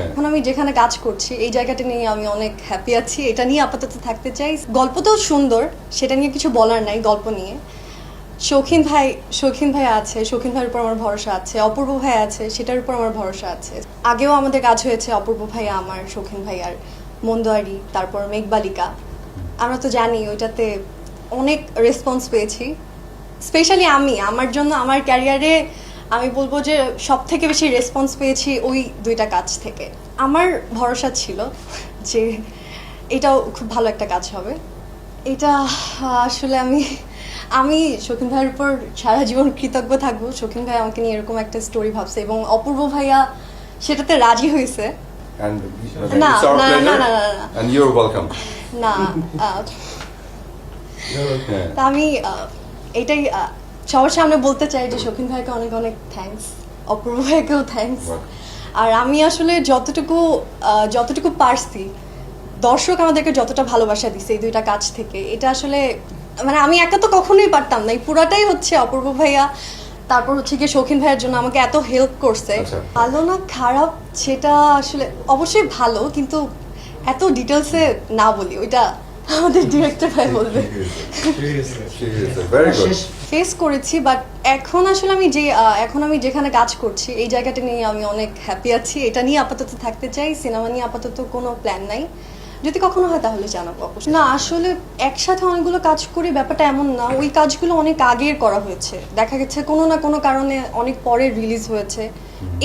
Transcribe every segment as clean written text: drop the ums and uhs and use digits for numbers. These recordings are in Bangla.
এখন আমি যেখানে কাজ করছি এই জায়গাটা নিয়ে আমি অনেক হ্যাপি আছি, এটা নিয়ে আপাতত থাকতে চাই। গল্পটাও সুন্দর, সেটা নিয়ে কিছু বলার নাই। গল্প নিয়ে শৌখিন ভাই আছে, শৌখিন ভাইয়ের উপর আমার ভরসা আছে। অপূর্ব ভাই আছে, সেটার উপর আমার ভরসা আছে। আগেও আমাদের কাজ হয়েছে অপূর্ব ভাইয়া আমার, শৌখিন ভাই আর মন্দোয়ারি, তারপর মেঘবালিকা। আমরা তো জানি ওইটাতে অনেক রেসপন্স পেয়েছি। স্পেশালি আমার জন্য আমার ক্যারিয়ারে আমি বলবো যে সব থেকে বেশি রেসপন্স পেয়েছি ওই দুইটা কাজ থেকে। আমার ভরসা ছিল যে এটাও খুব ভালো একটা কাজ হবে। এটা আসলে আমি শৌখিন ভাইয়ের উপর সারা জীবন কৃতজ্ঞ থাকবো। শৌখিন ভাই আমাকে নিয়ে এরকম একটা স্টোরি ভাবছে এবং অপূর্ব ভাইয়া সেটাতে রাজি হয়েছে। And না, it's our না, pleasure, না, না, না, না। and you're welcome. না হ্যাঁ। তা আমি এটাই সবার সামনে বলতে চাই যে শৌখিন ভাইকে অনেক অনেক থ্যাঙ্কস, অপূর্ব ভাইকেও থ্যাঙ্কস। আর আমি আসলে যতটুকু পারছি, দর্শক আমাদেরকে যতটা ভালোবাসা দিছে এই দুইটা কাজ থেকে, এটা আসলে মানে আমি একা তো কখনোই পারতাম না। এই পুরাটাই হচ্ছে অপূর্ব ভাইয়া, তারপর হচ্ছে গিয়ে শৌখিন ভাইয়ের জন্য আমাকে এত হেল্প করছে। আচ্ছা। ভালো না খারাপ সেটা আসলে অবশ্যই ভালো, কিন্তু এত ডিটেলসে না বলি, ওইটা আমাদের ডিরেক্টর ভাই বলবে। Very good. ফেস করেছি, বাট এখন আসলে এখন আমি যেখানে কাজ করছি এই জায়গাটা নিয়ে আমি অনেক হ্যাপি আছি, এটা নিয়ে আপাতত থাকতে চাই। সিনেমা নিয়ে আপাতত কোনো প্ল্যান নাই, যদি কখনো হয় তাহলে জানাবো অবশ্যই। না আসলে একসাথে অনেকগুলো কাজ করি ব্যাপারটা এমন না, ওই কাজগুলো অনেক আগের করা হয়েছে, দেখা গেছে কোনো না কোনো কারণে অনেক পরে রিলিজ হয়েছে,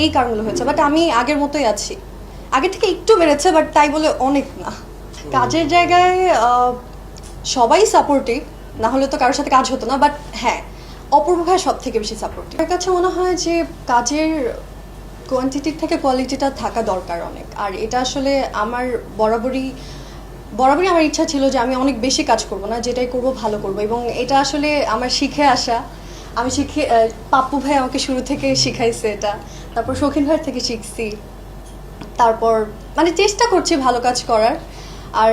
এই কারণগুলো হয়েছে। বাট আমি আগের মতোই আছি, আগে থেকে একটু বেড়েছে, বাট তাই বলে অনেক না। কাজের জায়গায় সবাই সাপোর্টিভ, না হলে তো কারোর সাথে কাজ হতো না। বাট হ্যাঁ, অপূর্ব ভাই সব থেকে বেশি সাপোর্টিভ। আমার কাছে মনে হয় যে কাজের কোয়ান্টিটির থেকে কোয়ালিটিটা থাকা দরকার অনেক। আর এটা আসলে আমার বরাবরই আমার ইচ্ছা ছিল যে আমি অনেক বেশি কাজ করব না, যেটাই করব ভালো করব। এবং এটা আসলে আমার শিখে আসা, পাপ্পু ভাই আমাকে শুরু থেকে শিখাইছে এটা, তারপর শৌখিন ভাইয়ের থেকে শিখছি, তারপর মানে চেষ্টা করছি ভালো কাজ করার। আর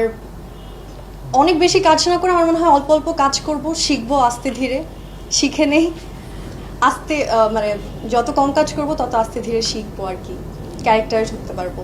অনেক বেশি কাজ না করে আমার মনে হয় অল্প অল্প কাজ করব, শিখবো আস্তে ধীরে, শিখে নেই আস্তে, মানে যত কম কাজ করব তত আস্তে ধীরে শিখবো আর কি, ক্যারেক্টারে ঢুকতে পারবো।